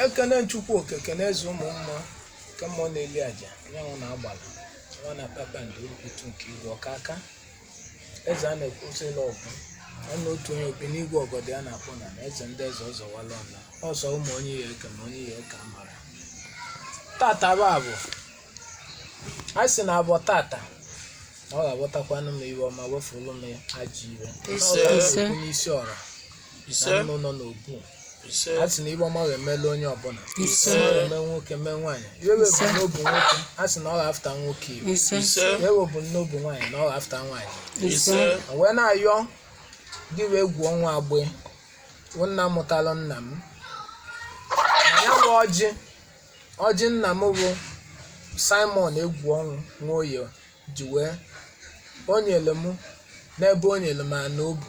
Ekene Chukwu okeke na-eze ụmụ mmụọ nke mmụọ na-eli aja nyanwụ na-agbala nwa na kpakpando okwutu nke igwe ọka aka eze a na-ekwusịla ọgụ ọnụ otu onye okpe n'igwe ọgọdị a na-akpọ na eze ndị eze ọzọwala ọla ọsọ ụmụ onye ya eke ma onye ya eke mara tata bụ a sị na abụ tata ọ ga-abọtakwanụ m iwe ọma wefulu m ajọ iwe n'isi ọra na nnụ nọ n'obu a sị na ibe ọma ga-emela onye ọbụla eme nwoke mee nwaanyị iwe bụ n'obu nwoke a sị na ọ ga-afụta nwoke iwe bụ n'obu nwaanyị na ọ ga-afụta nwaanyị wee na-ayọ gị wee Egwuonwu Agbe bụ nna mụtalụ nna m ya bụ ọjị nna m bụ Simon Egwuonwu Nwoye ji wee o nyere m n'ebe o nyere m n'obu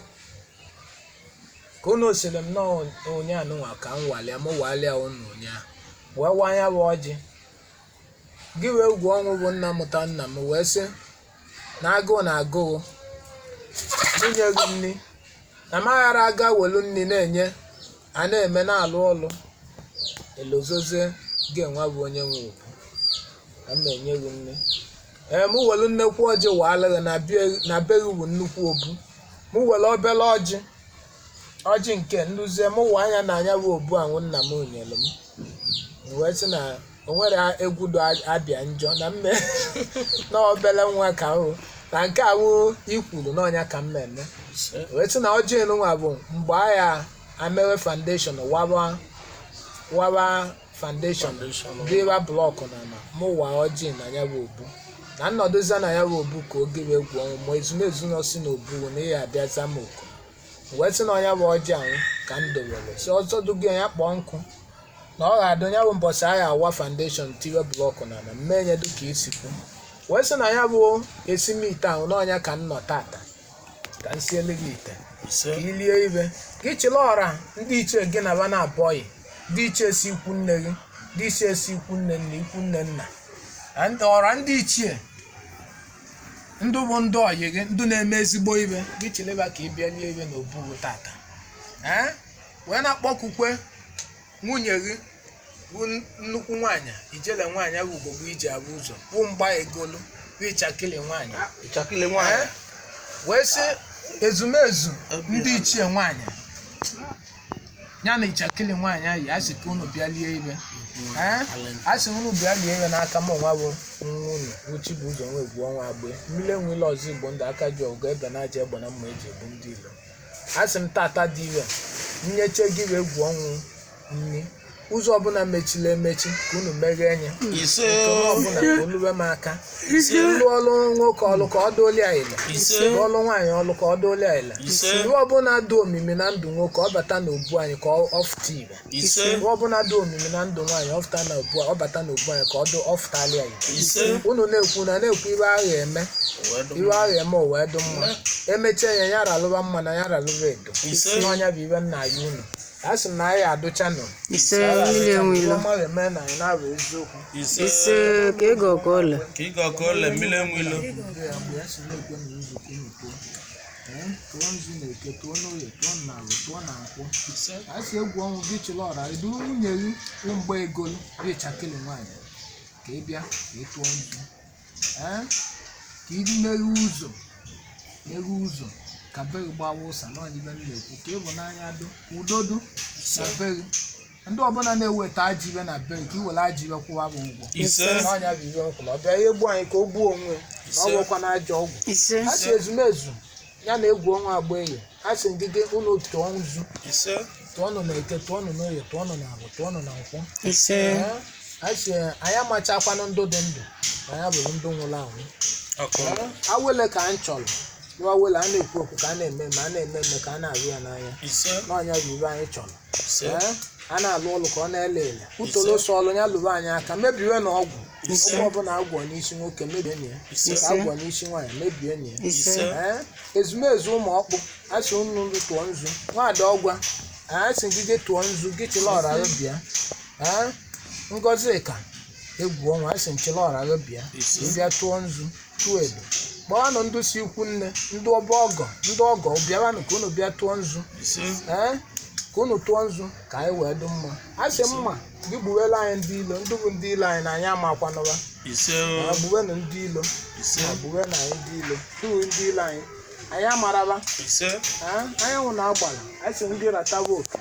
ka unu osiri m n'onye anụnwa ka m walịa m walịa unu ụnyaahụ wee wanya bụ ọjị gị wee Egwuonwu bụ nna mụta nna m wee sị na agụụ na agụụ inye gị nri na m aghara aga welu nri na-enye a na-eme na-alụ ọlụ elozozie gị enwa bụ onye nwe okwu ka m na-enye gị nri m welu nnekwu ọjị walịghị na be gị bụ nnukwu obu m welu obele ọjị nke nduzie m wa anya na anya bụ obu ahụ nna m nyere m wee sị na o nwere egwu do abịa njọ na mme na obele nwa ka ahụ na nke ahụ ikwuru n'ọnya ka m eme wee sị na ọjị nwa bụ mgbe agha amewe foundation wawa foundation dịwa blọkụ na na mụwa ọjị na ya bụ obu na nnọdụza na ya bụ obu ka oge wee Egwuonwu ma ezumezu nọ si n'obu na ihe abịaza m oku wee sị na ọnya bụ ọjị ahụ ka m dowere si ọzọ dugo ya kpọọ nkụ na ọ ga-adụ ya bụ mbọsị agha awa foundation tiwe blọkụ na na mmenye dịka isikwu wee sị na ya bụ esimite ahụ na ọnya ka m nọ tata ka m siele gị ite ka ilie ibe gị chịla ọra ndị ichie gị na ba na-abọghị ndị ichie si ikwu nne gị ndị ichie si ikwu nne nna ikwu nne nna ọra ndị ichie ndụ bụ ndụ ọyị gị ndụ na-eme ezigbo ibe gị chịleba ka ị bịa lie ibe na obugo tata wee na-akpọkukwe nwunye gị bụ nnukwu nwaanyị ijele nwaanyị bụ ugogbe iji abụ ụzọ bụ mgba egolu bụ ịchakịlị nwaanyị wee sị ezumezu ndị ichie nwaanyị ya na ịchakịlị nwaanyị ahụ a sị ka unu bịa lie ibe a sị unu bịa lie ibe n'aka m nwa bụ nwunye uchi bụ ụzọ nwa Egwuonwu Agbe mmiri enwele ọzọ Igbo ndị aka ji Ugoebenaja Egbenamma eji egbu Ndilo a sị m tata dị ire nyeche gị bụ Egwuonwu nri ụzọ ọbụla mechila emechi ka unu meghee enye ọbụla ka olube m aka lụọ ọlụ nwoke ọlụ ka ọ dụoli ayịla lụọ ọlụ nwaanyị ọlụ ka ọ dụoli ayịla lụọ ọbụla dị omimi na ndụ nwoke ọ bata n'obu anyị ka ọ fụta ibe lụọ ọbụla dị omimi na ndụ nwaanyị ọ fụta na obu ọ bata n'obu anyị ka ọ fụtali ayịla unu na-ekwu ibe agha eme o wee dụ mma emechaa ya ya ralụba mma na ya ralụba edo n'ọnya bụ ibe nna ya unu a sị na anyị adụcha nọ ka ego ọkọọla mmiri enwilo a sị Egwuonwu gị chịrị ọra idu nwunye gị mgbe egolu bụ ịchakịlị nwaanyị ka ị bịa ka ị tụọ nzu ka ị meghe ụzọ ka beri gbawa ụsa n'ọnyibe na-ekwu ka ịhụnanya dị udodo na beri ndị ọbụla na-eweta ajọ ibe na beri ka iwere ajọ ibe kwụwa bụ ụgwọ n'ọnya bụ ibe nkwụla ọ bịa ihe egbu anyị ka o gbuo onwe na ọ bụkwa na ajọ ọgwụ a sị ezumezu ya na Egwuonwu Agbe enyi a sị ngige ụlọ tụọ nzu tụọnụ na eke tụọnụ na oye tụọnụ na agwụ tụọnụ na nkwụ a sị anyị amachakwanụ ndụ dị ndụ na ya bụrụ ndụ nwụrụ anwụ awele ka anyị chọrọ nwa wele a na-ekwu okwu ka a na-eme ma a na-eme eme ka a na-arụ ya n'anya n'ọnya bụ ibe anyị chọrọ a na-alụ ọlụ ka ọ na-ele ele utolo so ọlụ ya lụrụ anyị aka mebiwe na ọgwụ ọbụla agwọ n'isi nwoke mebie ya ka agwọ n'isi nwaanyị mebie ya ezumezu ụmụ ọkpụ asị unu nri tụọ nzu nwaada ọgwa asị gị gị tụọ nzu gị chịla ọra bịa Ngozi ka Egwuonwu asị nchịla ọra bịa bịa tụọ nzu tụọ edo gbawanụ ndụ si ikwu nne ndị ọgọ bịaranụ ka unu bịa tụọ nzu ka unu tụọ nzu ka anyị wee dị mma asị mma gị gbuwela anyị ndị ilo ndị bụ ndị ilo anyị na anyị amakwanụwa gbuwenụ ndị ilo gbuwe na anyị ndị ilo tụrụ ndị ilo anyị amaraba anyanwụ na-agbara asị ndị ratawa oke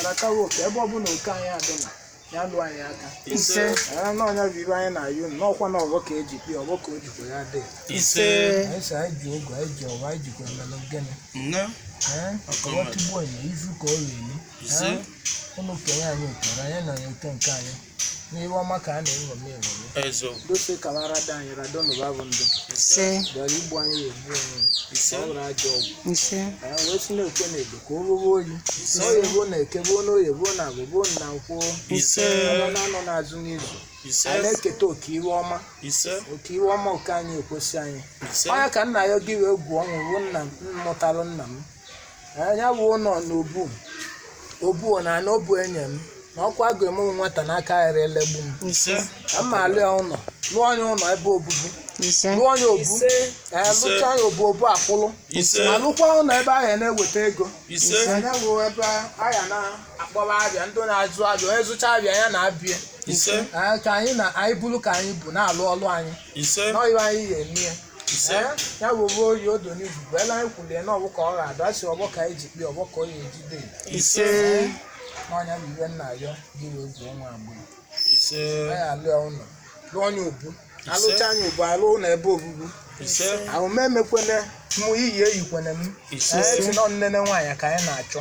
ratawa oke ebe ọbụla oke anyị adịna ya lụọ anyị aka n'ọnya bụ ibe anyị na-ayụ n'ọkwa na ọgbọ ka eji pịa ọgbọ ka o jikwa ya dị anyị si anyị ji ogu anyị ji ọwa anyị jikwa emelụ gịnị ọkọwatugbo enye izu ka ọ ga-eme ụnụ kenye anyị okere anyị na oke nke anyị n'ihe ọma ka a na-enwome dote kalarada anyị radonụba bụ ndụ bịara igbu anyị ya egbu onwe ọ bụrụ ajọ ọgwụ wee si na-ekwe na edo ka o rụrụ oyi n'oyibo na-eke bụ n'oyibo na abụbo na nkwuo ọ na-anọ n'azụ n'izu anyị na-eketa okeiwe ọma oke anyị ekwesị anyị onye ka nna ya gị wee gwuo ọnwụ bụ nna m mụtalụ nna m ya bụ ụlọ n'obu na ana obu enye m na ọkwa agụ emenwe nwata n'aka ghara elegbu m ka mma alụ ya ụlọ lụọ onye ụlọ ebe obubu lụọ onye obu lụcha anya obu akwụlụ ma lụkwa ụlọ ebe ahịa na-eweta ego anya bụ ebe ahịa na-akpọba abịa ndị na-azụ abịa onye zụcha abịa ya na-abịa ka anyị bụrụ ka anyị bụ na-alụ ọlụ anyị n'ọyịwa anyị ga-eme ya bụ obe oyi odo n'ibu bụ ele anyị kwulie na ọbụ ka ọ ga-adụ asị ọgbọ ka anyị ji kpee ọgbọ ka ọ ga-ejide n'ọnya bụ ibe nna ya gị wee gwuo nwa agbụrụ anyị alụ ya ụlọ lụọ onye obu alụcha anya obu alụ ụlọ ebe obubu ahụme emekwene mụ iyi eyikwene m esi nọ nnene nwaanyị ka anyị na-achọ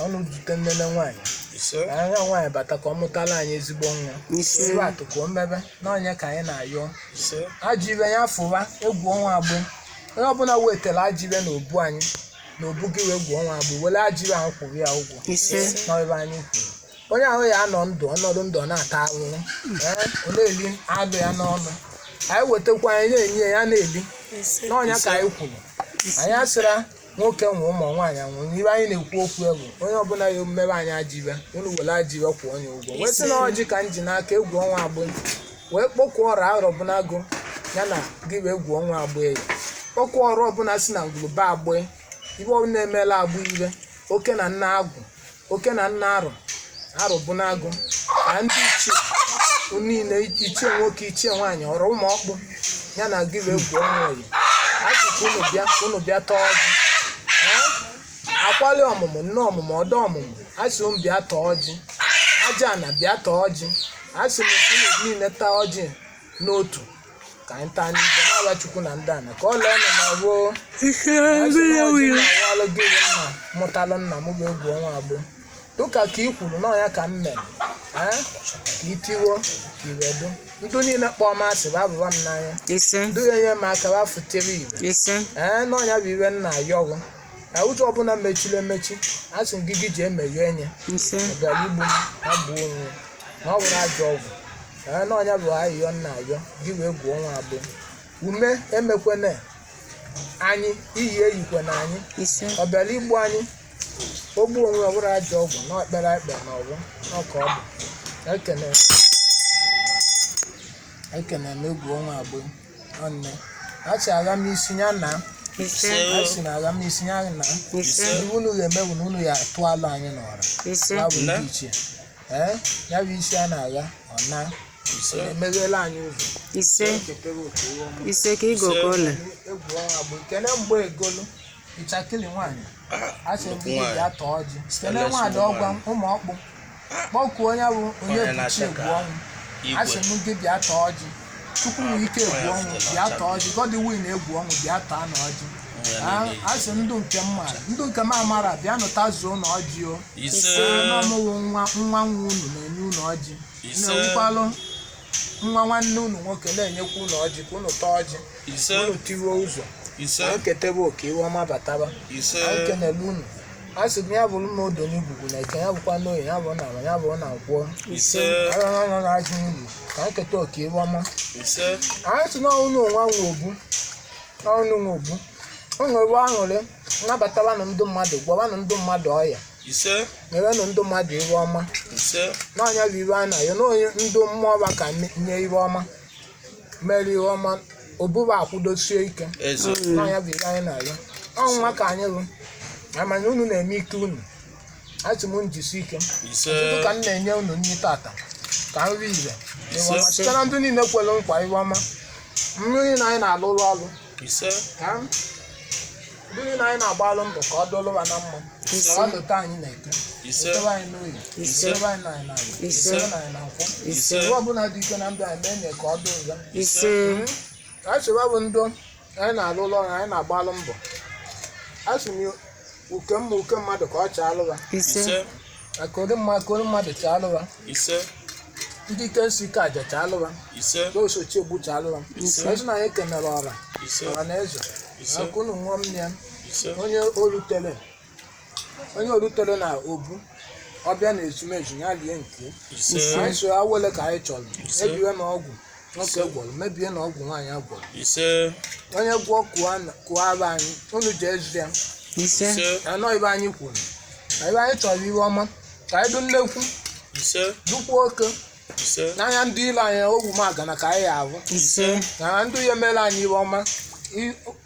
ọnụ dute nnene nwaanyị anya nwaanyị bata ka ọ mụtala anyị ezigbo nwa ebe atụ ka o mebe n'ọnya ka anyị na-ayọ ajọ ibe ya fụwa egwu ọnwa agbụ onye ọbụla wetara ajọ ibe na obu anyị na obu gị wee gwuo ọnwa agbụ were ajọ ibe ahụ kwụrụ ya ụgwọ n'ebe anyị kwuru onye ahụ ya anọ ndụ ọnọdụ ndụ na-ata ahụhụ ọ na-eli alụ ya n'ọnụ anyị wetakwa anyị na-enye ya na-eli n'ọnya ka anyị kwuru anyị asịra nwoke nwe ụmụ nwaanyị nwụrụ ibe anyị na-ekwu okwu egwu onye ọbụla ya mmebe anyị ajibe unu were ajibe kwụọ onye ụgwọ wee sị na ọjị ka m ji n'aka egwu ọnwa agbụ wee kpọkwuo ọrụ arọbụnago ya na gị bụ egwu ọnwa agbụ ya kpọkwuo ọrụ ọbụla si na ngwurube agbụ ibe ọbụla emeela agbụ ibe oke na nna agwụ oke na nna arụbụnago na ndị ichie niile ichie nwoke ichie nwaanyị ọrụ ụmụ ọkpụ ya na gị bụ egwu ọnwa oyi akụkụ unu bịa tọọ ọjị akwali ọmụmụ nne ọmụmụ ọdọ ọmụmụ asị m bịa tọọ ọjị aja na bịa tọọ ọjị asị m unu niile taa ọjị n'otu ka anyị taa n'ibe n'aba Chukwu na ndị ana ka ọ lee nọ na ruo alụ gị nna mụtalụ nna m bụ egwu ọnwa agbụ dụka ka ị kwuru na ọnya ka m mere ka itiwo ka iwedu ndụ niile kpọọ m asị bụ abụba m n'anya ndụ ya enye m aka bafutere iwe n'ọnya bụ iwe nna ayọghụ ụjọ ọbụla mechiri emechi asị m gị ji emeghe enye ọbịara igbu na gbuo onwe na ọ bụrụ ajọ ọgwụ n'ọnya bụ ayịyọ nna ayọ gị wee gwuo ọnwa agbụ ume emekwene anyị iyi eyikwana anyị ọbịara igbu anyị ogbu onwe ọ bụrụ ajọ ọgwụ na okpere ekpe na ọgwụ ọka ọ bụ ekene m egwu ọnwa agbụ nne achị agha m isi ya na asị na agha m isi ya na ndị unu ga-emewu na unu ya atụ alụ anyị n'ọra ya bụ ndị ichie ya bụ isi a na-agha ọ na emeghela anyị ụzọ ise ka ịgo ka ole egwu ọnwa agbụ kene mgbe egolu ịchakịrị nwaanyị asị ndị ya tọọ ọjị kene nwaanyị ọgwa ụmụ ọkpụ kpọkuo onye bụ onye buchi Egwuonwu asị m gị bịa tọọ ọjị Chukwu nwere ike Egwuonwu bịa tọọ ọjị Godwin Egwuonwu bịa tọọ na ọjị asị ndụ nke m amara bịa nụta zuo na ọjị o n'ọmụwụ nwa unu na-enye unu ọjị na-ewukwalụ nwa nwanne unu nwoke na-enyekwa unu ọjị ka unu tọọ ọjị unu tiruo ụzọ anyị ketebe oke iwe ọma bataba anyị kenele unu a sị ya bụrụ na odo n'igwugwu na eke ya bụkwa n'oyi ya bụ na ya bụ na nkwụọ nọ na-ajụ uru ka anyị keta oke iwe ọma anyị sị n'ọnụ nwa nwe obu n'ọnụ nwe obu o nwere aṅụrị nabatanụ ndị mmadụ gwabanụ ndị mmadụ ọya nyerenụ ndị mmadụ iwe ọma n'anya bụ iwe a na-ayọ n'onye ndị mmụọ ọba ka nye iwe ọma mere iwe ọma obuba akwụdosie ike n'anya bụ iwe anyị na-ayọ ọnwa ka anyị bụ amanya unu na-eme ike unu achị m njisi ike ọtụtụ ka m na-enye unu nri tata ka nri ire site na ndị niile kwere nkwa iwe ọma mmiri na anyị na-alụrụ ọrụ ndị niile anyị na-agbalụ mbọ ka ọ dụlụwa na mma ka ọ lụta anyị na-eke ebe anyị n'oyi ebe anyị na anyị na anyị na nkwụ ebe ọbụla dị ike na ndụ anyị na-enye ka ọ dị ụzọ anyị sịrị bụ ndụ anyị na-alụrụ ọrụ anyị na-agbalụ mbọ a sị m uke mmadụ ka ọ chaalụwa ka ori mmadụ chaalụwa ndị ike nsi ike aja chaalụwa ka osochi egbu chaalụwa ezi na anyị kenere ọra na eze aka unu nwụọ m ya onye orutere na obu ọbịa na ezumezu ya lie nke anyị so awele ka anyị chọrọ mebie na ọgwụ nwoke gwọrọ mebie na ọgwụ nwaanyị agwọrọ onye gwọ kụọ aba anyị unu ji ezi ya anọ ibe anyị kwuru na ibe anyị chọrọ iwe ọma ka anyị dụ nnekwu dukwu oke n'anya ndị ile anyị ogwu magana ka anyị ahụ na ndị ihe mere anyị iwe ọma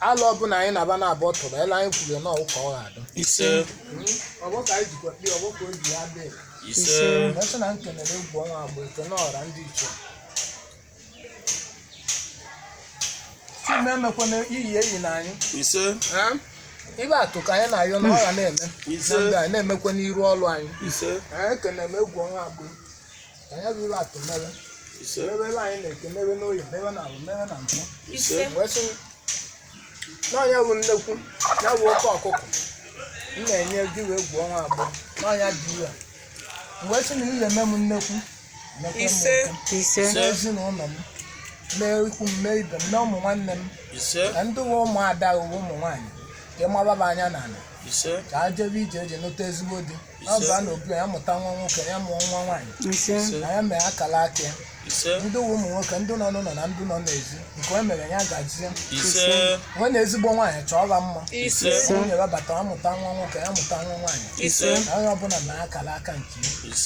alụ ọbụla anyị na-aba na-abụ tụrụ ele anyị kwuru na ọwụ ka ọ ga-adụ ọgbọ ka anyị jikwa kpee ọgbọ ka o ji ya dị esi na nkenere Egwuonwu agba ekene ọra ndị iche chime emekwana iyi enyi na anyị ibe atụ ka anyị na-ayọ na ọra na-eme na ndị anyị na-emekwa n'iru ọrụ anyị anyị ekene m Egwuonwu agba ka anyị bụ ibe atụ mere ebe anyị na-eke mebe n'oyi mebe na alụ mebe na mpụ n'ọnya bụ nnekwu ya bụ oke ọkụkọ m na-enye gị wee Egwuonwu agba n'ọnya dị ya mgbe sị na ihe eme m nnekwu n'ezinụlọ m mee ikwu m mee ibe m mee ụmụ nwanne m na ndị nwe ụmụada uwe ụmụ nwaanyị ka ịmababa anya n'ala ka a jebe ije eji nụta ezigbo di ọ baa na obi ya mụta nwa nwoke ya mụọ nwa nwaanyị na ya mee akala aka ya ndị uwe ụmụ nwoke ndị nọ n'ụlọ na ndị nọ n'ezi nke o mere ya gazie nwe na ezigbo nwaanyị chọọba mma nwunye babata ya mụta nwa nwoke ya mụta nwa nwaanyị na onye ọbụla na akala aka nke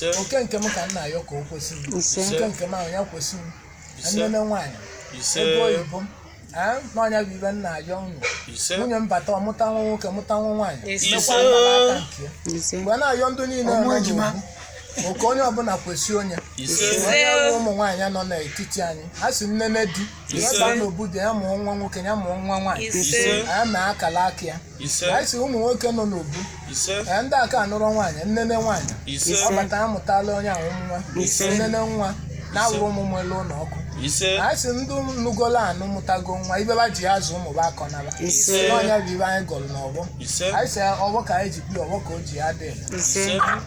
ya oke nke m ka m na-ayọ ka o kwesịrị oke nke m ahụ ya kwesịrị nnene nwaanyị ego oyibo n'ọnya bụ ibe nna ayọ unu nwunye m bata ọmụta nwa nwoke mụta nwa nwaanyị mekwa aka nke ya mgbe na-ayọ ndị niile oke onye ọbụla kwesị onye ụmụ nwaanyị nọ n'etiti anyị ha si nnene di ebe n'obodo ya mụọ nwa nwoke ya mụọ nwa nwaanyị anyị mee akala aka ya anyị si ụmụ nwoke nọ n'obu ndị aka anụrụ nwaanyị nnene nwaanyị ọ bata ya mụtala onye ahụ nwa nnene nwa na-awụrụ ụmụ nwere ụlọ ọkụ anyị si ndị nugolo anụ mụtago nwa ibeba ji azụ ụmụ bụ akọnala n'ọnya bụ ibe anyị gọrọ n'ọgbọ anyị si ọgbọ ka anyị ji kpee ọgbọ ka o ji ya dị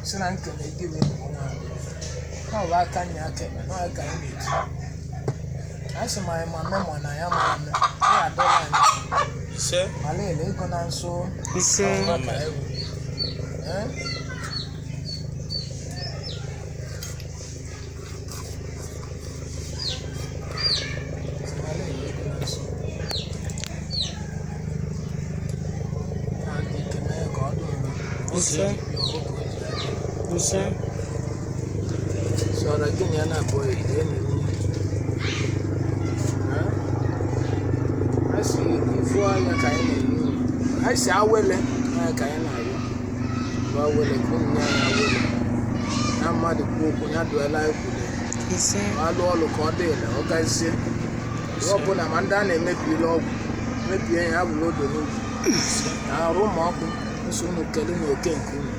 si na nkele gị bụ ọ bụ aka nya aka ekpe n'ọnya ka anyị na-eji anyị si ma anyị ma mme ma na ya ma mme ya adọla anyị mala ele ego na nso ka ewu so lakini yana boy yani asi ifua ya kaina asi awele ya kaina yo ba wele kunya ya wele na mmadụ kwuo na duela ikwu alụ ọlụ ka ọ dị ile ọ gazie ọ bụ na ma ndị a na-emebile ọgwụ mebie ya bụ n'odo n'ugwu na arụ ma ọkụ nso unu kele na oke nke unu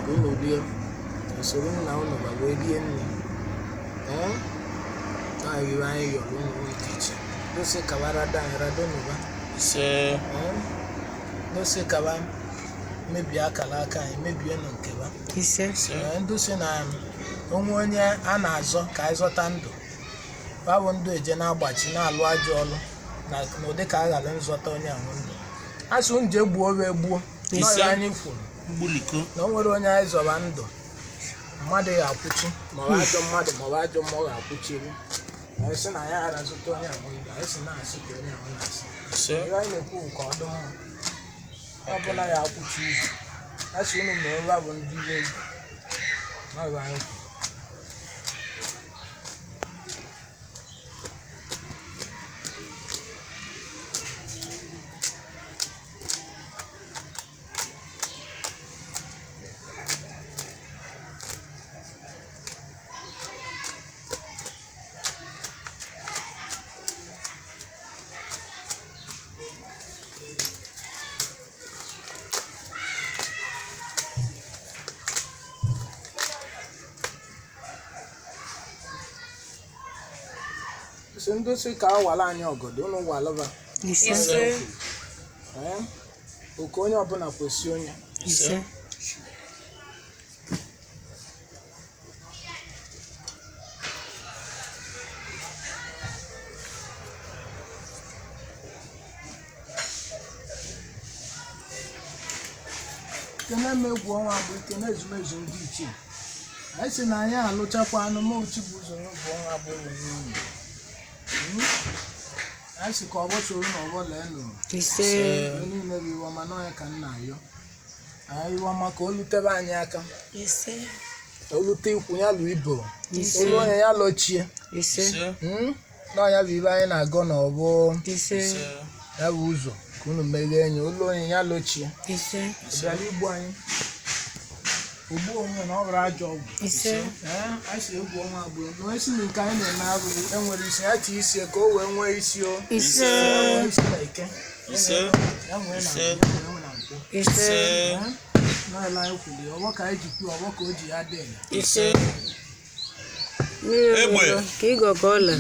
ka unu rie usoro nna unu ma wee rie nri na-ahịrị anyị yọrọ unu dị iche dosi kabara danyere donuba dosi kaba mebie akala aka anyị mebie nụ nkeba ndosi na onwe onye a na-azọ ka anyị zọta ndụ babụ ndụ eje na-agbachi na-alụ ajọ ọlụ na ụdị ka a ghara nzọta onye ahụ ndụ asụ nje gbuo wee gbuo n'ọrụ anyị kwuru na o nwere onye anyị zọba ndụ mmadụ ya akwụchi maọbụ ajọ mmadụ maọbụ ajọ mmụọ ga-akwụchiri anyị sị na ya ghara zụta onye ahụ ndụ anyị sị na-asị ka onye ahụ na-asị ihe anyị na-ekwu nke ọdụ mma ọ bụla ya akwụchi izu asị unu ma ebe a bụ ndị iwe egwu n'ọrụ anyị kwuru si ndozi ka awala anyị ọgọdọ unu walụba oke onye ọbụla kwesị onye kene m Egwuonwu bụ ikene ezumezu ndị ichie anyị si na anyị alụchakwa anụmọchi bụ ụzọ Egwuonwu bụ n'ụlọ anyị si ka ọ bọchoro na ọgbọ lee nụrụ niile bụ iwe ọma n'ọnya ka nna ayọ anyị iwe ọma ka o lutebe anyị aka olute ikwu ya lụ ibo olu onye ya lọchie n'ọnya bụ ibe anyị na-agọ na ọgbọ ya bụ ụzọ ka unu meghee enyi olu onye ya lọchie bịara igbu anyị ogbu onwe na ọ bụrụ ajọ ọgwụ anyị si Egwuonwu abụọ na onye si na nke anyị na-eme abụghị enwere isi ya tie isi ka o wee nwee isi o nwee isi na ike ya nwee na nkwụ n'ala anyị kwuru ọgbọ ka anyị ji kwuo ọgbọ ka o ji ya dị egbe ka ịgọ ka ọla